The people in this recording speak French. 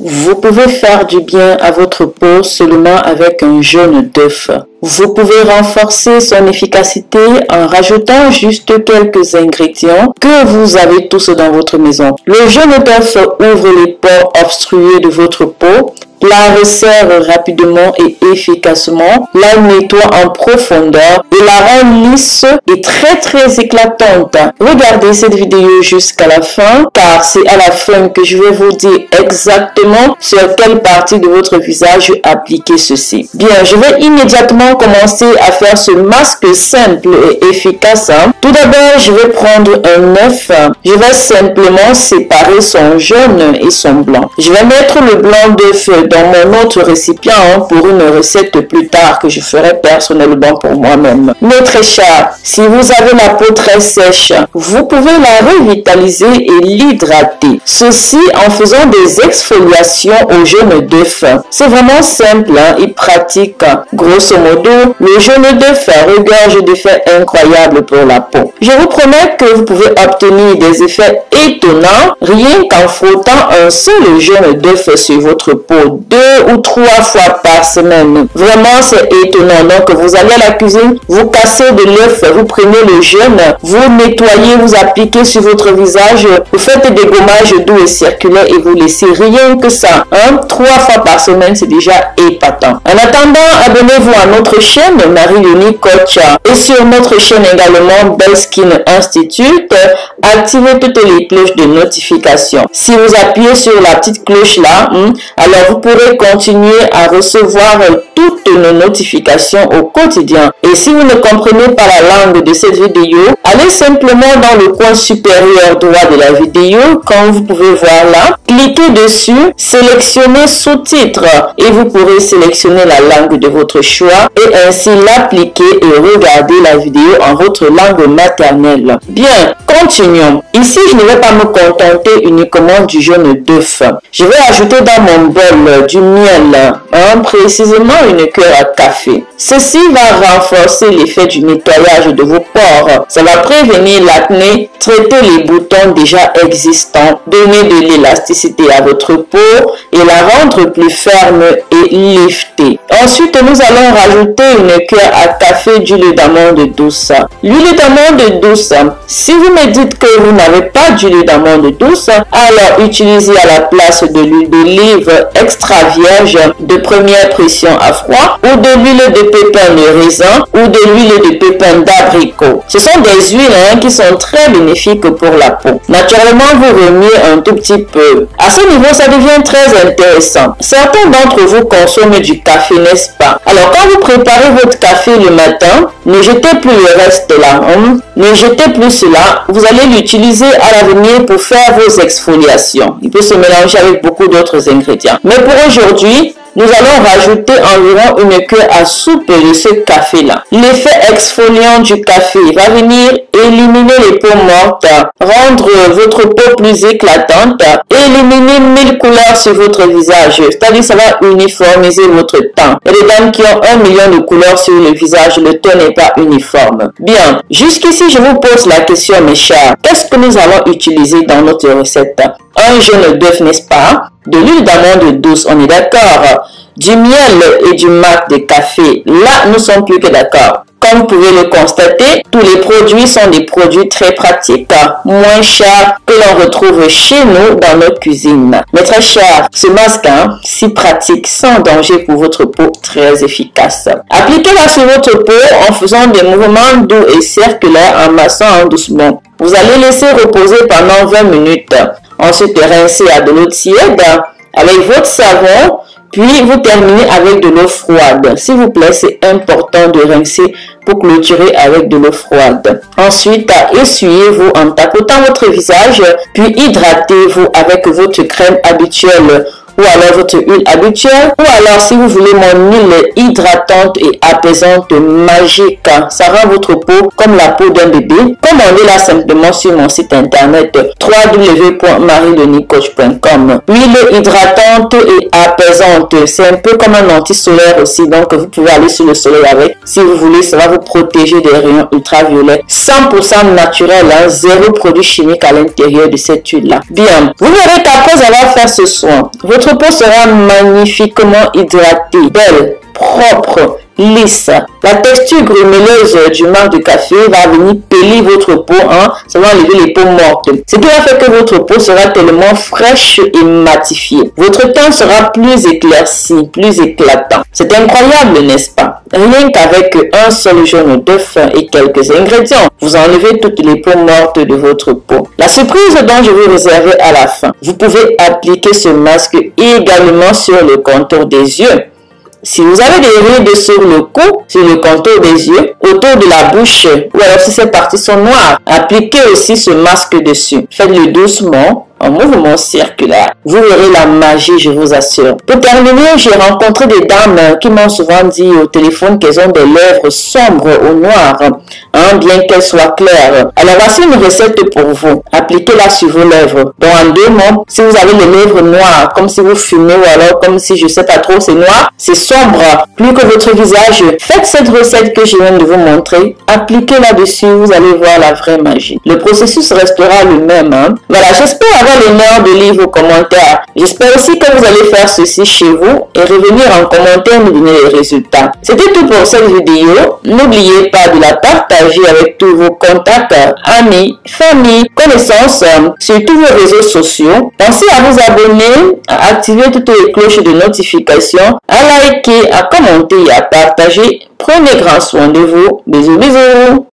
Vous pouvez faire du bien à votre peau seulement avec un jaune d'œuf. Vous pouvez renforcer son efficacité en rajoutant juste quelques ingrédients que vous avez tous dans votre maison. Le jaune d'œuf ouvre les pores obstrués de votre peau, la resserre rapidement et efficacement, la nettoie en profondeur et la rend lisse et très éclatante. Regardez cette vidéo jusqu'à la fin car c'est à la fin que je vais vous dire exactement sur quelle partie de votre visage appliquer ceci. Bien, je vais immédiatement commencer à faire ce masque simple et efficace. Tout d'abord, je vais prendre un œuf. Je vais simplement séparer son jaune et son blanc. Je vais mettre le blanc d'œuf dans mon autre récipient pour une recette plus tard que je ferai personnellement pour moi-même. Mais très cher, si vous avez la peau très sèche, vous pouvez la revitaliser et l'hydrater. Ceci en faisant des exfoliations au jaune d'œuf. C'est vraiment simple et pratique. Grosso modo, le jaune d'œuf regorge d'effets incroyables pour la peau. Je vous promets que vous pouvez obtenir des effets étonnants rien qu'en frottant un seul jaune d'œuf sur votre peau 2 ou 3 fois par semaine. Vraiment, c'est étonnant. Donc, vous allez à la cuisine, vous cassez de l'œuf, vous prenez le jaune, vous nettoyez, vous appliquez sur votre visage, vous faites des gommages doux et circulaires et vous laissez rien que ça. 3 fois par semaine, c'est déjà épatant. En attendant, abonnez-vous à notre chaîne Marie-Léonie Coach et sur notre chaîne également Belle Skin Institute. Activez toutes les cloches de notification. Si vous appuyez sur la petite cloche là, alors vous pourrez continuer à recevoir toutes nos notifications au quotidien. Et si vous ne comprenez pas la langue de cette vidéo, allez simplement dans le coin supérieur droit de la vidéo, comme vous pouvez voir là, cliquez dessus, sélectionnez sous-titres et vous pourrez sélectionner la langue de votre choix et ainsi l'appliquer et regarder la vidéo en votre langue maternelle. Bien, continuons. Ici, je ne vais pas me contenter uniquement du jaune d'œuf. Je vais ajouter dans mon bol du miel, précisément une cuillère à café. Ceci va renforcer l'effet du nettoyage de vos pores. Ça va prévenir l'acné, traiter les boutons déjà existants, donner de l'élasticité à votre peau et la rendre plus ferme et liftée. Ensuite, nous allons rajouter une cuillère à café d'huile d'amande douce. L'huile d'amande douce, si vous me dites que vous n'avez pas d'huile d'amande douce, alors utilisez à la place de l'huile d'olive extra vierge de première pression à froid ou de l'huile de pépins de raisin ou de l'huile de pépins d'abricot. Ce sont des huiles qui sont très bénéfiques pour la peau. Naturellement, vous remuez un tout petit peu. À ce niveau, ça devient très intéressant. Certains d'entre vous consomment du café, n'est-ce pas? Alors, quand vous préparez votre café le matin, ne jetez plus le reste là. Ne jetez plus cela. Vous allez l'utiliser à l'avenir pour faire vos exfoliations. Il peut se mélanger avec beaucoup d'autres ingrédients. Mais pour aujourd'hui, nous allons rajouter environ une cuillère à soupe de ce café-là. L'effet exfoliant du café va venir éliminer les peaux mortes, rendre votre peau plus éclatante, éliminer 1000 couleurs sur votre visage. C'est-à-dire ça va uniformiser votre teint. Et les dames qui ont 1 million de couleurs sur le visage, le teint n'est pas uniforme. Bien, jusqu'ici je vous pose la question mes chers. Qu'est-ce que nous allons utiliser dans notre recette? Un jaune d'œuf, n'est-ce pas? De l'huile d'amande douce, on est d'accord. Du miel et du mat de café, là nous sommes plus que d'accord. Comme vous pouvez le constater, tous les produits sont des produits très pratiques, moins chers que l'on retrouve chez nous dans notre cuisine. Mais très cher, ce masque, si pratique, sans danger pour votre peau, très efficace. Appliquez-la sur votre peau en faisant des mouvements doux et circulaires en massant doucement. Vous allez laisser reposer pendant 20 minutes. Ensuite, rincez à de l'eau tiède avec votre savon, puis vous terminez avec de l'eau froide. S'il vous plaît, c'est important de rincer pour clôturer avec de l'eau froide. Ensuite, essuyez-vous en tapotant votre visage, puis hydratez-vous avec votre crème habituelle ou alors votre huile habituelle, ou alors si vous voulez mon huile hydratante et apaisante magique, ça rend votre peau comme la peau d'un bébé. Commandez-la simplement sur mon site internet www.marielenicoach.com. Huile hydratante et apaisante, c'est un peu comme un anti-solaire aussi, donc vous pouvez aller sur le soleil avec. Si vous voulez, ça va vous protéger des rayons ultraviolets. 100% naturel, zéro produit chimique à l'intérieur de cette huile-là. Bien, vous verrez qu'après avoir fait ce soin, votre Votre peau sera magnifiquement hydratée, belle, propre, lisse. La texture grumeleuse du marc de café va venir peler votre peau, ça va enlever les peaux mortes. Ce qui va faire que votre peau sera tellement fraîche et matifiée. Votre teint sera plus éclairci, plus éclatant. C'est incroyable, n'est-ce pas? Rien qu'avec un seul jaune d'œuf et quelques ingrédients, vous enlevez toutes les peaux mortes de votre peau. La surprise dont je vais réserver à la fin. Vous pouvez appliquer ce masque également sur le contour des yeux. Si vous avez des rides sur le cou, sur le contour des yeux, autour de la bouche, ou alors si ces parties sont noires, appliquez aussi ce masque dessus. Faites-le doucement, en mouvement circulaire. Vous verrez la magie, je vous assure. Pour terminer, j'ai rencontré des dames qui m'ont souvent dit au téléphone qu'elles ont des lèvres sombres ou noires, bien qu'elles soient claires. Alors voici une recette pour vous. Appliquez-la sur vos lèvres. Donc en 2 mots, si vous avez les lèvres noires, comme si vous fumez ou alors comme si je sais pas trop, c'est noir, c'est sombre, plus que votre visage, faites cette recette que je viens de vous montrer. Appliquez-la dessus, vous allez voir la vraie magie. Le processus restera le même. Voilà, j'espère avoir l'honneur de lire vos commentaires. J'espère aussi que vous allez faire ceci chez vous et revenir en commentaire nous donner les résultats. C'était tout pour cette vidéo. N'oubliez pas de la partager avec tous vos contacts, amis, familles, connaissances sur tous vos réseaux sociaux. Pensez à vous abonner, à activer toutes les cloches de notification, à liker, à commenter et à partager. Prenez grand soin de vous. Bisous, bisous.